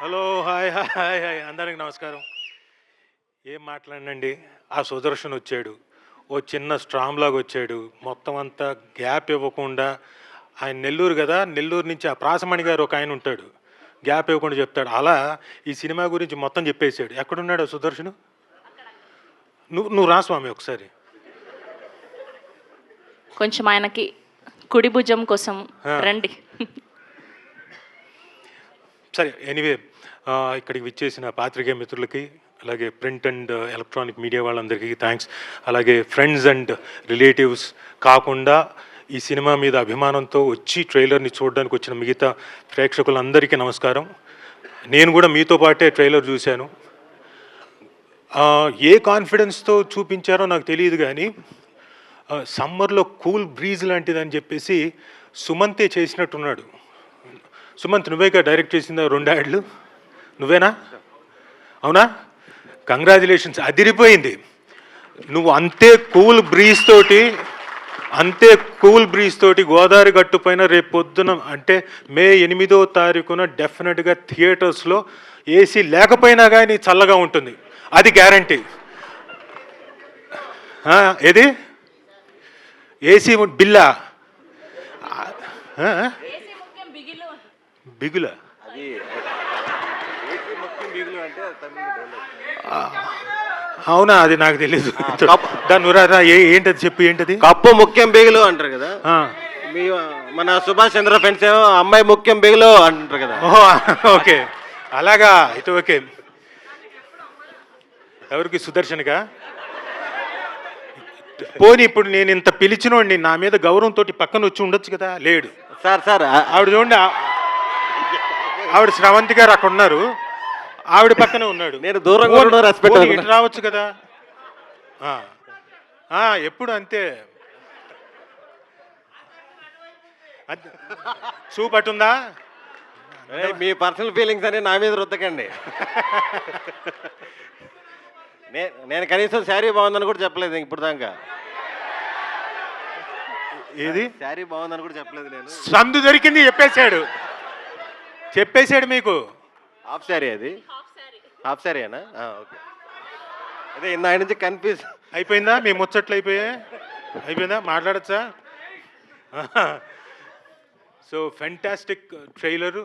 Hello, hi hi hi hi అందరికి నమస్కారం. ఏం మాట్లాడినండి, ఆ సుదర్శన్ వచ్చాడు, ఓ చిన్న స్ట్రామ్ లాగా వచ్చాడు, మొత్తం అంతా గ్యాప్ ఇవ్వకుండా. ఆయన నెల్లూరు కదా, నెల్లూరు నుంచి ఆ ప్రాసమణి గారు ఒక ఆయన ఉంటాడు, గ్యాప్ ఇవ్వకుండా చెప్తాడు. అలా ఈ సినిమా గురించి మొత్తం చెప్పేశాడు. ఎక్కడున్నాడు ఆ సుదర్శను? నువ్వు రా స్వామి ఒకసారి. కొంచెం ఆయనకి కుడి భుజం కోసం రండి. సరే, ఎనీవే, ఇక్కడికి విచ్చేసిన పాత్రికేయ మిత్రులకి, అలాగే ప్రింట్ అండ్ ఎలక్ట్రానిక్ మీడియా వాళ్ళందరికీ థ్యాంక్స్. అలాగే ఫ్రెండ్స్ అండ్ రిలేటివ్స్ కాకుండా ఈ సినిమా మీద అభిమానంతో వచ్చి ట్రైలర్ని చూడడానికి వచ్చిన మిగతా ప్రేక్షకులందరికీ నమస్కారం. నేను కూడా మీతో పాటే ట్రైలర్ చూశాను. ఏ కాన్ఫిడెన్స్తో చూపించారో నాకు తెలియదు, కానీ సమ్మర్లో కూల్ బ్రీజ్ లాంటిదని చెప్పేసి సుమంతే చేసినట్టున్నాడు. సుమంత్, నువ్వేగా డైరెక్ట్ చేసిందా 2 యాడ్లు? నువ్వేనా? అవునా? కంగ్రాచులేషన్స్, అదిరిపోయింది. నువ్వు అంతే కూల్ బ్రీజ్ తోటి గోదావరి గట్టు పైన రేపు పొద్దున అంటే మే 8వ తారీఖున డెఫినెట్గా థియేటర్స్లో ఏసీ లేకపోయినా కానీ చల్లగా ఉంటుంది, అది గ్యారంటీ. ఏది ఏసీ బిల్లా? బిగుల? అవునా, అది నాకు తెలీదు. దాని ఏంటది చెప్పు, ఏంటది? కప్పు ముఖ్యం బిగులు అంటారు కదా, మన సుభాష్ చంద్ర ఫ్రెండ్స్ ఏమో అమ్మాయి ముఖ్యం బిగులు అంటారు కదా. ఓహో, ఓకే, అలాగా అయితే ఓకే. ఎవరికి? సుదర్శన్గా? పోనీ ఇప్పుడు నేను ఇంత పిలిచినోడిని, నా మీద గౌరవంతో పక్కన వచ్చి ఉండొచ్చు కదా. లేడు. సార్ ఆవిడ చూడండి, ఆవిడ శ్రవంతి గారు అక్కడ ఉన్నారు, ఆవిడ పక్కనే ఉన్నాడు. నేను దూరంగా రెస్పెక్ట్ రావచ్చు కదా. ఎప్పుడు అంతే. చూపట్టుందా? మీ పర్సనల్ ఫీలింగ్స్ అని నా మీద రుద్దకండి. నేను కనీసం శారీ బాగుందని కూడా చెప్పలేదు ఇప్పుడు దాకా. ఏది శారీ బాగుందని కూడా చెప్పలేదు నేను. సందు దొరికింది చెప్పేశాడు మీకు. హాఫ్ శారీ, అది హాఫ్ శారీనా? ఓకే. అదే ఆయన నుంచి కన్ఫ్యూజ్ అయిపోయిందా? మీ ముచ్చట్లు అయిపోయిందా? మాట్లాడచ్చా? So fantastic trailer.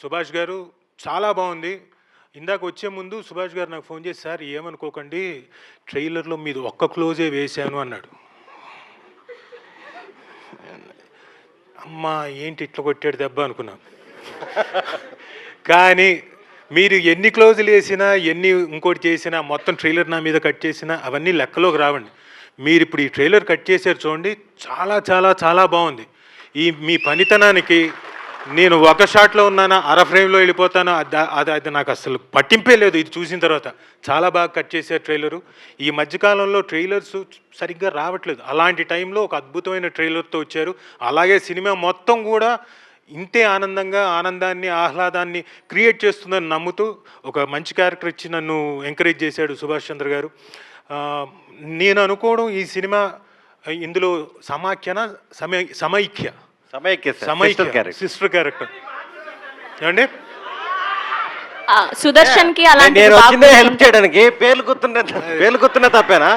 సుభాష్ గారు చాలా బాగుంది. ఇందాక వచ్చే ముందు సుభాష్ గారు నాకు ఫోన్ చేసి, సార్ ఏమనుకోకండి, ట్రైలర్లో మీది ఒక్క క్లోజే వేశాను అన్నాడు. అమ్మా ఏంటి ఇట్లా కొట్టాడు దెబ్బ అనుకున్నాను. కానీ మీరు ఎన్ని క్లోజులు వేసినా, ఎన్ని ఇంకోటి చేసినా, మొత్తం ట్రైలర్ నా మీద కట్ చేసినా అవన్నీ లెక్కలోకి రావండి. మీరు ఇప్పుడు ఈ ట్రైలర్ కట్ చేశారు చూడండి, చాలా చాలా చాలా బాగుంది. మీ పనితనానికి నేను ఒక షాట్లో ఉన్నానా, అర ఫ్రేమ్లో వెళ్ళిపోతానా, అది నాకు అసలు పట్టింపే లేదు. ఇది చూసిన తర్వాత చాలా బాగా కట్ చేశారు ట్రైలరు. ఈ మధ్యకాలంలో ట్రైలర్స్ సరిగ్గా రావట్లేదు, అలాంటి టైంలో ఒక అద్భుతమైన ట్రైలర్తో వచ్చారు. అలాగే సినిమా మొత్తం కూడా ఇంతే ఆనందాన్ని ఆహ్లాదాన్ని క్రియేట్ చేస్తుందని నమ్ముతూ ఒక మంచి క్యారెక్టర్ ఇచ్చి నన్ను ఎంకరేజ్ చేశాడు సుభాష్ చంద్ర గారు. నేను అనుకోవడం ఈ సినిమా ఇందులో సమైక్య సిస్టర్ క్యారెక్టర్ ఏమండి? సుదర్శన్ కి హెల్ప్ చేయడానికి పేర్లు గుర్తున్న తప్పేనా?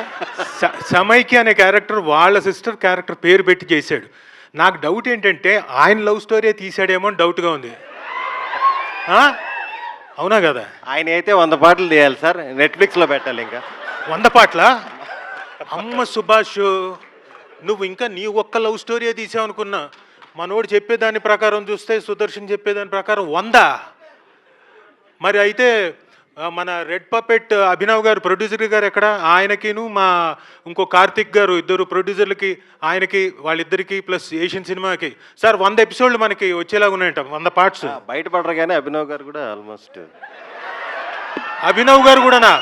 సమైక్య అనే క్యారెక్టర్ వాళ్ళ సిస్టర్ క్యారెక్టర్ పేరు పెట్టి చేశాడు. నాకు డౌట్ ఏంటంటే ఆయన లవ్ స్టోరీ తీసాడేమో అని డౌట్గా ఉంది. అవునా కదా? ఆయన అయితే 100 పాటలు తీయాలి సార్, నెట్ఫ్లిక్స్లో పెట్టాలి. ఇంకా 100 పాటల? అమ్మ సుభాష్, నువ్వు ఇంకా నీ ఒక్క లవ్ స్టోరీ తీసావు అనుకున్నా. మనోడు చెప్పేదాని ప్రకారం చూస్తే, సుదర్శన్ చెప్పేదాని ప్రకారం 100. మరి అయితే మన రెడ్ పపెట్ అభినవ్ గారు, ప్రొడ్యూసర్ గారు ఎక్కడ? ఆయనకిను మా ఇంకో కార్తిక్ గారు, ఇద్దరు ప్రొడ్యూసర్లకి, ఆయనకి, వాళ్ళిద్దరికి ప్లస్ ఏషియన్ సినిమాకి సార్ 100 ఎపిసోడ్లు మనకి వచ్చేలాగా ఉన్నాయంట, 100 పార్ట్స్. బయటపడరు కానీ అభినవ్ గారు కూడా ఆల్మోస్ట్. అభినవ్ గారు కూడానా?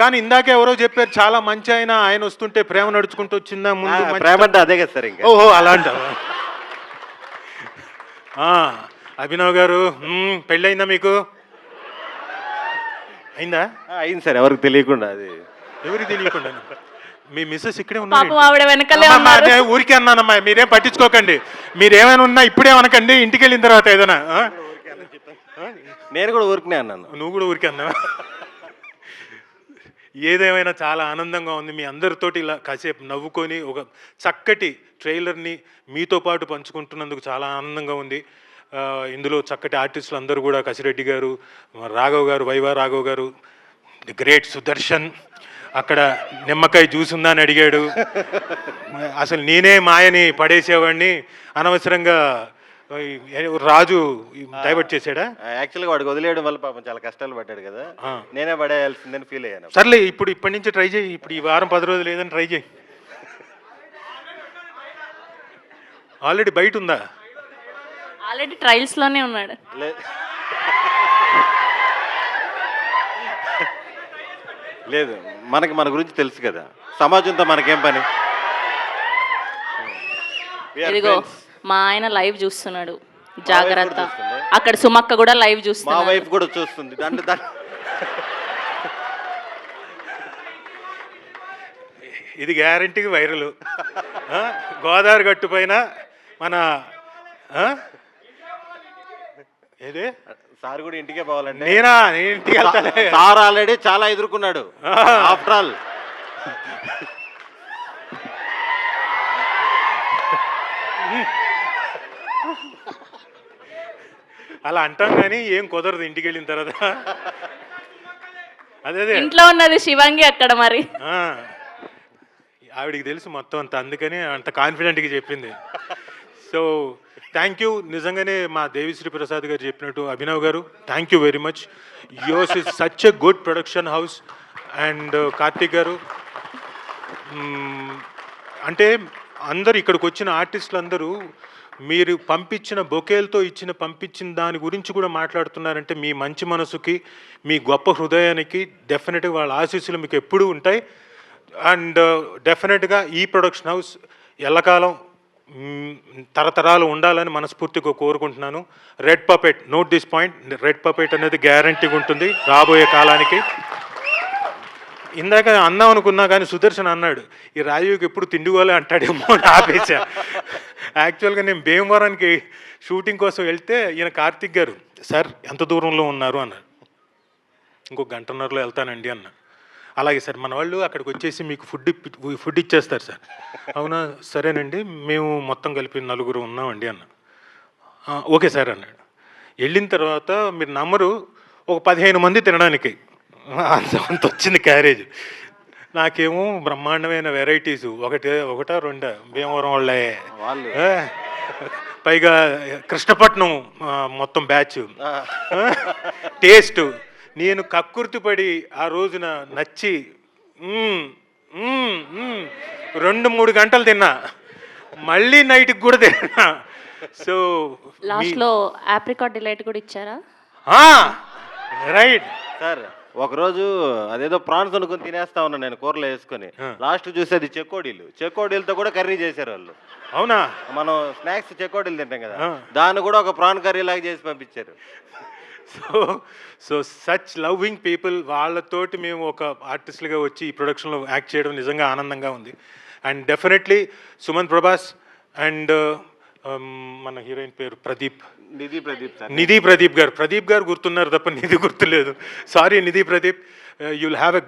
కానీ ఇందాకే ఎవరో చెప్పారు చాలా మంచి ఆయన వస్తుంటే ప్రేమ నడుచుకుంటూ వచ్చిందా ముందు? ప్రేమ అంటే అదే కదా సార్. ఇంకా ఓహో, అలాంట. అభినవ్ గారు పెళ్ళయిందా మీకు? అయిందా? అయింది సార్, ఎవరికి తెలియకుండా. అది ఎవరికి తెలియకుండా? మీ మిస్సెస్ ఇక్కడే ఉన్నారు. ఊరికే అన్నానమ్మా, మీరేం పట్టించుకోకండి. మీరేమైనా ఉన్నా ఇప్పుడేమనకండి, ఇంటికి వెళ్ళిన తర్వాత ఏదైనా నేను కూడా ఊరికనే అన్నాను. నువ్వు కూడా ఊరికే అన్నావా? ఏదేమైనా చాలా ఆనందంగా ఉంది. మీ అందరితోటి ఇలా కాసేపు నవ్వుకొని ఒక చక్కటి ట్రైలర్ని మీతో పాటు పంచుకుంటున్నందుకు చాలా ఆనందంగా ఉంది. ఇందులో చక్కటి ఆర్టిస్టులు అందరూ కూడా కసిరెడ్డి గారు, రాఘవ్ గారు, వైవా రాఘవ్ గారు, ది గ్రేట్ సుదర్శన్ అక్కడ నిమ్మకాయ జ్యూస్ ఉందా అని అడిగాడు. అసలు నేనే మాయని పడేసేవాడిని, అనవసరంగా రాజు డైవర్ట్ చేశాడా? యాక్చువల్గా వాడికి వదిలేయడం వల్ల పాపం చాలా కష్టాలు పడ్డాడు కదా, నేనే పడేయాల్సిందని ఫీల్ అయ్యాను. సర్లే, ఇప్పటి నుంచి ట్రై చేయి. ఇప్పుడు ఈ వారం 10 రోజులు ఏదని ట్రై చేయి. ఆల్రెడీ బయట ఉందా? ఆల్రెడీ ట్రయల్స్లోనే ఉన్నాడు. లేదు, మన గురించి తెలుసు కదా, సమాజంతో మనకేం పని. ఇదిగో మా ఆయన లైవ్ చూస్తున్నాడు, జాగ్రత్త. అక్కడ సుమక్క కూడా లైవ్ మా చూస్తుంది. వైఫ్ కూడా చూస్తుంది. ఇది గ్యారంటీకి వైరల్. గోదావరి గట్టు పైన మన ఏదే సార్ కూడా ఇంటికే పోవాలండి. నేను ఇంటికి వెళ్తానే. సార్ ఆల్రెడీ చాలా ఎదుర్కొన్నాడు. ఆఫ్టర్ ఆల్ అలా అంటాం కానీ ఏం కుదరదు ఇంటికి వెళ్ళిన తర్వాత. అదే ఇంట్లో ఉన్నది శివంగి అక్కడ మరి. ఆవిడికి తెలుసు మొత్తం అంత, అందుకని అంత కాన్ఫిడెంట్గా చెప్పింది. So thank you. నిజంగానే మా దేవిశ్రీ ప్రసాద్ గారు చెప్పినట్టు, అభినవ్ గారు thank you very much. Yours is such a good production house. And Karthik గారు, అంటే అందరు ఇక్కడికి వచ్చిన ఆర్టిస్టులు అందరూ మీరు పంపించిన బొకేలతో పంపించిన దాని గురించి కూడా మాట్లాడుతున్నారంటే మీ మంచి మనసుకి, మీ గొప్ప హృదయానికి డెఫినెట్గా వాళ్ళ ఆశీస్సులు మీకు ఎప్పుడూ ఉంటాయి. అండ్ డెఫినెట్గా ఈ ప్రొడక్షన్ హౌస్ ఎల్లకాలం తరతరాలు ఉండాలని మనస్ఫూర్తిగా కోరుకుంటున్నాను. Red puppet, note this point, red puppet అనేది గ్యారంటీగా ఉంటుంది రాబోయే కాలానికి. ఇందాక అందాం అనుకున్నా కానీ సుదర్శన్ అన్నాడు ఈ రాజీవ్కి ఎప్పుడు తిండిగోలే అంటాడేమో అని ఆపేశా. యాక్చువల్గా నేను భీమవరానికి షూటింగ్ కోసం వెళ్తే ఈయన కార్తిక్ గారు, సార్ ఎంత దూరంలో ఉన్నారు అన్నాడు. ఇంకో గంటన్నరలో వెళ్తానండి అన్న. అలాగే సార్, మన వాళ్ళు అక్కడికి వచ్చేసి మీకు ఫుడ్ ఇచ్చేస్తారు సార్. అవునా, సరేనండి, మేము మొత్తం కలిపి 4 ఉన్నామండి అన్న. ఓకే సార్ అన్నాడు. వెళ్ళిన తర్వాత మీరు నమ్మరు, ఒక 15 మంది తినడానికి అంత వచ్చింది క్యారేజ్. నాకేమో బ్రహ్మాండమైన వెరైటీస్, ఒకటా రెండా భీమవరం వాళ్ళే, పైగా కృష్ణపట్నం మొత్తం బ్యాచ్, టేస్ట్. నేను కక్కుర్తిపడి ఆ రోజున నచ్చి 2-3 గంటలు తిన్నా, మళ్ళీ నైట్కి కూడా తిన్నా. సో లాస్ట్లో ఆప్రికాట్ డిలైట్ కూడా ఇచ్చారా? Right sir. ఒకరోజు అదేదో ప్రాన్స్ అనుకుని తినేస్తా ఉన్నా నేను కూరలో వేసుకొని, లాస్ట్ చూసి అది చెకోడీలతో కూడా కర్రీ చేశారు వాళ్ళు. అవునా? మనం స్నాక్స్ చెకోడీలు తింటాం కదా, దాన్ని కూడా ఒక ప్రాన్ కర్రీ లాగా చేసి పంపించారు. సో సచ్ లవింగ్ పీపుల్, వాళ్ళతోటి మేము ఒక ఆర్టిస్టులుగా వచ్చి ఈ ప్రొడక్షన్లో యాక్ట్ చేయడం నిజంగా ఆనందంగా ఉంది. And definitely Sumanth Prabhas and మన హీరోయిన్ పేరు నిధి ప్రదీప్ గారు గుర్తున్నారు తప్ప నిధి గుర్తులేదు. Sorry Nidhi Pradeep, you'll have a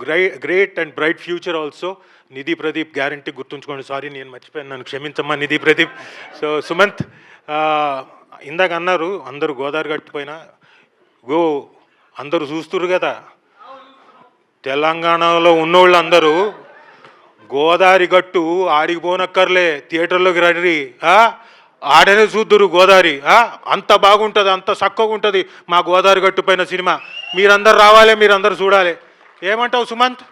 great and bright future also. Nidhi Pradeep guarantee గుర్తుంచుకోండి. సారీ నేను మర్చిపోయాను, నన్ను క్షమించమ్మా నిధి ప్రదీప్. సో సుమంత్, ఇందాక అన్నారు అందరూ గోదావరి గట్టుపైన అందరూ చూస్తున్నారు కదా, తెలంగాణలో ఉన్నోళ్ళు అందరూ గోదావరి గట్టు ఆడికి పోనక్కర్లే, థియేటర్లోకి రండి, ఆడనే చూద్దురు గోదావరి, అంత బాగుంటుంది, అంత చక్కగా ఉంటుంది మా గోదావరి గట్టు పైన సినిమా. మీరందరూ రావాలి, మీరందరూ చూడాలి. ఏమంటావు సుమంత్?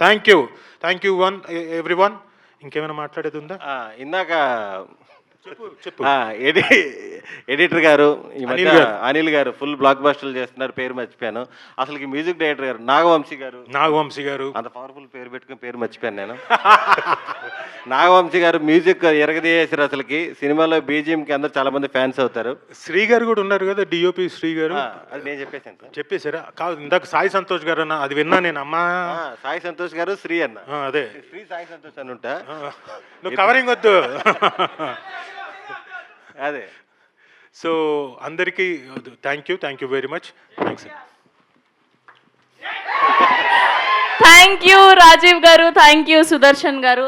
Thank you everyone. ఇంకేమైనా మాట్లాడేది ఉందా? ఇందాక చెప్పు. ఎడిటర్ గారు ఈ మధ్య అనిల్ గారు ఫుల్ బ్లాక్ బస్టర్లు చేస్తున్నారు, పేరు మర్చిపోయాను. అసలు మ్యూజిక్ డైరెక్టర్ గారు నాగవంశీ గారు, అంత పవర్ఫుల్ పేరు పెట్టుకుని పేరు మర్చిపోయాను నేను. నాగవంశీ గారు మ్యూజిక్ ఎరగదీసారు. అసలుకి సినిమాలో బీజిఎం కి అందరు చాలా మంది ఫ్యాన్స్ అవుతారు. శ్రీ గారు కూడా ఉన్నారు కదా, డిఓపి శ్రీ గారు. అది నేను చెప్పేశాను. చెప్పేశారా? కాదు, ఇందాక సాయి సంతోష్ గారు అన్న, అది విన్నా నేను. అమ్మా, సాయి సంతోష్ గారు, శ్రీ అన్న. అదే శ్రీ సాయి సంతోష్ అని ఉంటా, నువ్వు కవరింగ్ వద్దు. అదే సో అందరికీ thank you very much. Thanks. Thank you Rajiv garu, thank you Sudarshan గారు.